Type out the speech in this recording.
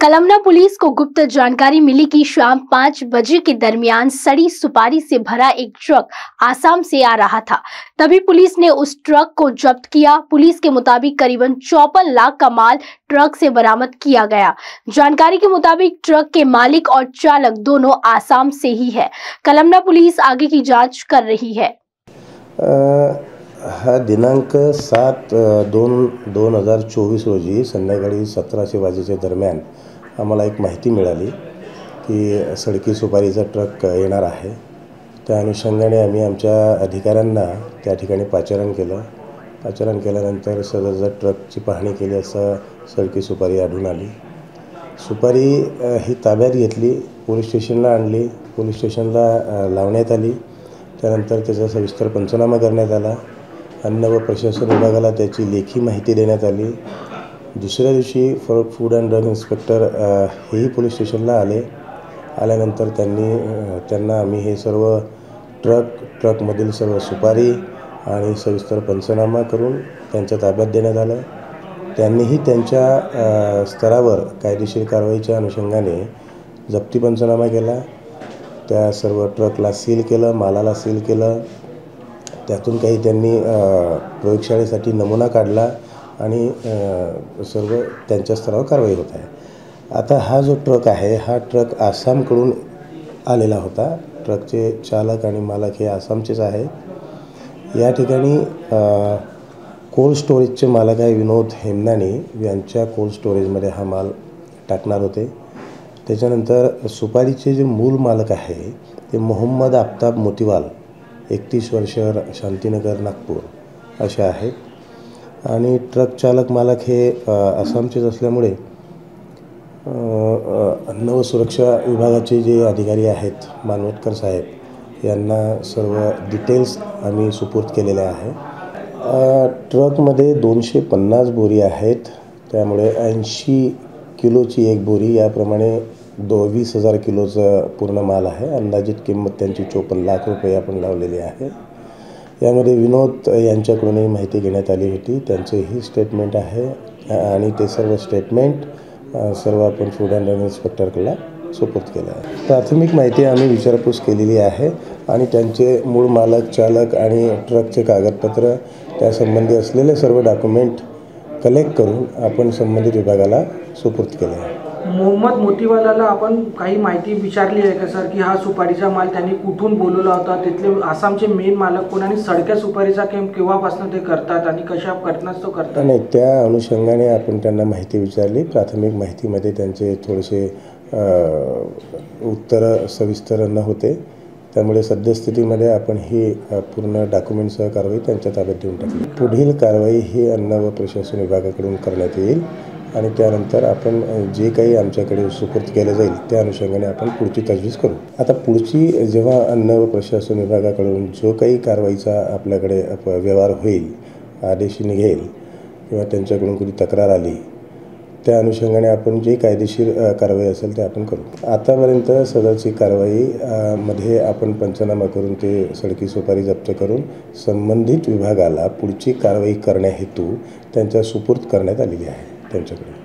Kalamna police को गुप्त जानकारी मिली कि शाम 5 बजे के दरमियान सड़ी सुपारी से भरा एक ट्रक आसाम से आ रहा था। तभी पुलिस ने उस ट्रक को जब्त किया। पुलिस के मुताबिक करीबन 54 लाख का माल ट्रक से बरामद किया गया। जानकारी के मुताबिक ट्रक के मालिक और चालक दोनों आसाम से ही है। कलमना पुलिस आगे की जाँच कर रही है। हा दिनांक 7/2/2024 रोजी संध्याकाळी 17 वाजेच्या दरम्यान आम्हाला एक माहिती मिळाली की सडकी सुपारीचा ट्रक येणार आहे। त्या अनुषंगाने आम्ही आमच्या अधिकाऱ्यांना त्या ठिकाणी पाचारण केल्यानंतर सदरचा ट्रकची पाहणी केली असता सडकी सुपारी आढळून आली। सुपारी ही ताब्यात घेतली, पोलीस स्टेशनला आणली, पोलीस स्टेशनला लावण्यात आली। त्यानंतर त्याचा सविस्तर पंचनामा करण्यात आला। अन्न व प्रशासन विभागाला त्याची लेखी माहिती देण्यात आली। दुसऱ्या दिवशी फूड अँड ड्रग इन्स्पेक्टर हेही पोलीस स्टेशनला आल्यानंतर त्यांना आम्ही हे सर्व ट्रकमधील सर्व सुपारी आणि सविस्तर पंचनामा करून त्यांच्या ताब्यात देण्यात आलं। त्यांनीही त्यांच्या स्तरावर कायदेशीर कारवाईच्या अनुषंगाने जप्ती पंचनामा केला। त्या सर्व ट्रकला सील केलं, मालाला सील केलं। त्यातून काही त्यांनी प्रयोगशाळेसाठी नमुना काढला आणि सर्व त्यांच्या स्तरावर कारवाई होत आहे। आता हा जो ट्रक आहे हा ट्रक आसामकडून आलेला होता। ट्रकचे चालक आणि मालक हे आसामचेच आहेत। या ठिकाणी कोल्ड स्टोरेजचे मालक आहे विनोद हेमनानी, यांच्या कोल्ड स्टोरेजमध्ये हा माल टाकणार होते। त्याच्यानंतर सुपारीचे जे मूळ मालक आहे ते मोहम्मद आफ्ताब मोतीवाल, 31 वर्ष, शांतीनगर, नागपूर असे आहेत। आणि ट्रक चालक मालक हे आसामचेच असल्यामुळे अन्न व सुरक्षा विभागाचे जे अधिकारी आहेत मानवटकर साहेब यांना सर्व डिटेल्स आम्ही सुपूर्द केलेले आहे। ट्रकमध्ये 250 बोरी आहेत, त्यामुळे 80 किलोची एक बोरी, याप्रमाणे 20,000 किलोचा पूर्ण माल आहे। अंदाजित किंमत त्यांची 54 लाख रुपये आपण लावलेली आहे। यामध्ये विनोद यांच्याकडूनही माहिती घेण्यात आली होती, त्यांचेही स्टेटमेंट आहे आणि ते सर्व स्टेटमेंट सर्व आपण फूड अँड ड्रग इन्स्पेक्टरला सुपूर्द केलं आहे। प्राथमिक माहिती आम्ही विचारपूस केलेली आहे आणि त्यांचे मूळ मालक, चालक आणि ट्रकचे कागदपत्र, त्यासंबंधी असलेले सर्व डॉक्युमेंट कलेक्ट करून आपण संबंधित विभागाला सुपूर्द केले आहे। मोहम्मद मोतीवालाला आपण काही माहिती विचारली आहे का सर, की हा सुपारीचा माल त्यांनी कुठून बोलवला होता, तिथले आसामचे मेन मालक कोण आणि सडक्या सुपारीचा केव्हापासून ते करतात आणि कशा कारणास्तव करतात? नाही, त्या अनुषंगाने आपण त्यांना माहिती विचारली। प्राथमिक माहितीमध्ये त्यांचे थोडेसे उत्तर सविस्तर न होते, त्यामुळे सद्यस्थितीमध्ये आपण ही पूर्ण डॉक्युमेंटसह कारवाई त्यांच्या ताब्यात देऊन टाकली। पुढील कारवाई ही अन्न व प्रशासन विभागाकडून करण्यात येईल आणि त्यानंतर आपण जे काही आमच्याकडे सुपूर्द केलं जाईल त्या अनुषंगाने आपण पुढची तजवीज करू। आता पुढची जेव्हा अन्न व प्रशासन विभागाकडून जो काही कारवाईचा आपल्याकडे व्यवहार होईल, आदेश निघेल किंवा त्यांच्याकडून कोणी तक्रार आली, त्या अनुषंगाने आपण जे कायदेशीर कारवाई असेल ते आपण करू। आतापर्यंत सदरची कारवाई मध्ये आपण पंचनामा करून ते सडकी सुपारी जप्त करून संबंधित विभागाला पुढची कारवाई करण्याहेतू त्यांच्या सुपूर्द करण्यात आलेली आहे त्यांच्याकडे।